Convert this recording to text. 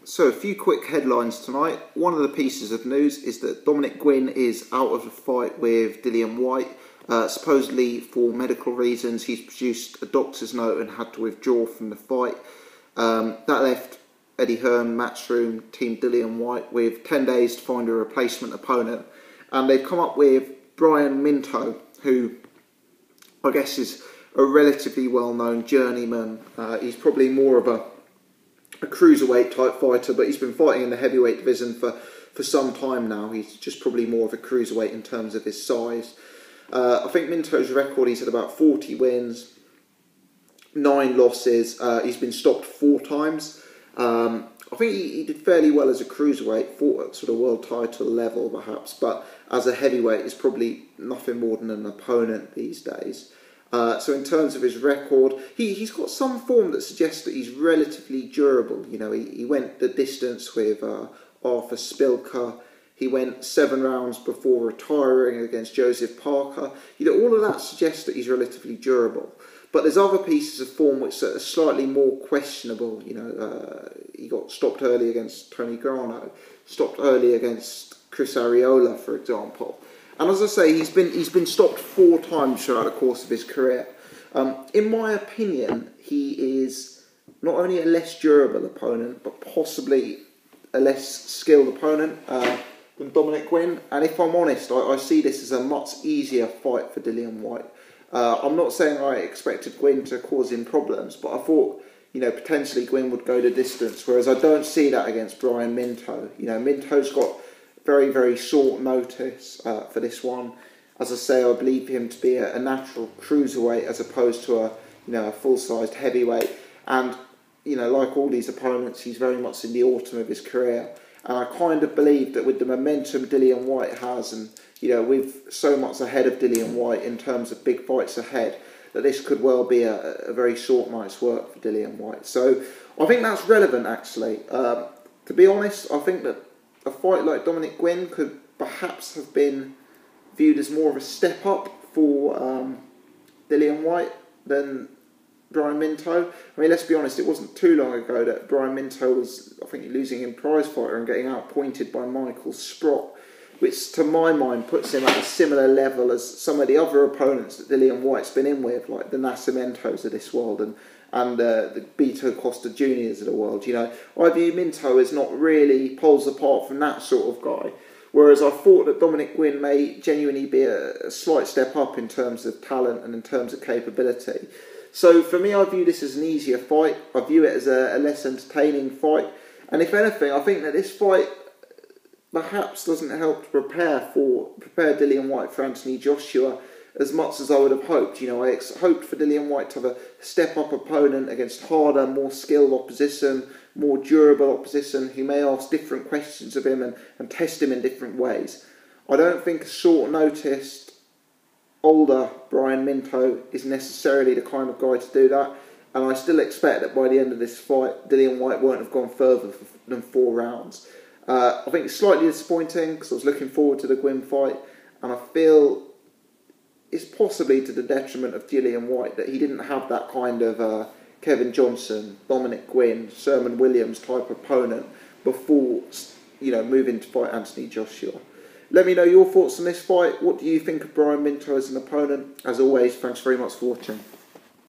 So a few quick headlines tonight. One of the pieces of news is that Guinn is out of the fight with Dillian Whyte. Supposedly for medical reasons, he's produced a doctor's note and had to withdraw from the fight. That left Eddie Hearn, Matchroom, Team Dillian Whyte with 10 days to find a replacement opponent. And they've come up with Brian Minto, who I guess is a relatively well-known journeyman. He's probably more of a cruiserweight type fighter, but he's been fighting in the heavyweight division for some time now. He's just probably more of a cruiserweight in terms of his size. I think Minto's record, he's had about 40 wins, 9 losses. He's been stopped 4 times. I think he did fairly well as a cruiserweight, fought at sort of world title level perhaps, but as a heavyweight is probably nothing more than an opponent these days. So in terms of his record, he's got some form that suggests that he's relatively durable. You know, he went the distance with Arthur Spilker. He went 7 rounds before retiring against Joseph Parker. You know, all of that suggests that he's relatively durable. But there's other pieces of form which are slightly more questionable. You know, he got stopped early against Tony Grano, stopped early against Chris Arreola, for example. And as I say, he's been stopped 4 times throughout the course of his career. In my opinion, he is not only a less durable opponent, but possibly a less skilled opponent than Guinn. And if I'm honest, I see this as a much easier fight for Dillian Whyte. I'm not saying I expected Guinn to cause him problems, but I thought, you know, potentially Guinn would go the distance, whereas I don't see that against Brian Minto. You know, Minto's got very, very short notice for this one. As I say, I believe him to be a natural cruiserweight as opposed to a full-sized heavyweight. And you know, like all these opponents, he's very much in the autumn of his career. And I kind of believe that with the momentum Dillian Whyte has, and you know, with so much ahead of Dillian Whyte in terms of big fights ahead, that this could well be a very short night's work for Dillian Whyte. So I think that's relevant, actually. To be honest, I think that a fight like Guinn could perhaps have been viewed as more of a step up for Dillian Whyte than Brian Minto. I mean, let's be honest, it wasn't too long ago that Brian Minto was, I think, losing in prizefighter and getting outpointed by Michael Sprott, which to my mind puts him at a similar level as some of the other opponents that Dillian Whyte's been in with, like the Nascimentos of this world and the Beto Costa Juniors of the world. You know, I view Minto as not really poles apart from that sort of guy. Whereas I thought that Guinn may genuinely be a slight step up in terms of talent and in terms of capability. So for me, I view this as an easier fight. I view it as a less entertaining fight. And if anything, I think that this fight perhaps doesn't help to prepare Dillian Whyte for Anthony Joshua as much as I would have hoped. You know, I hoped for Dillian Whyte to have a step-up opponent against harder, more skilled opposition, more durable opposition who may ask different questions of him and test him in different ways. I don't think a short-noticed, older Brian Minto is necessarily the kind of guy to do that. And I still expect that by the end of this fight, Dillian Whyte won't have gone further than 4 rounds. I think it's slightly disappointing because I was looking forward to the Guinn fight, and I feel it's possibly to the detriment of Dillian Whyte that he didn't have that kind of Kevin Johnson, Guinn, Sherman Williams type opponent before, you know, moving to fight Anthony Joshua. Let me know your thoughts on this fight. What do you think of Brian Minto as an opponent? As always, thanks very much for watching.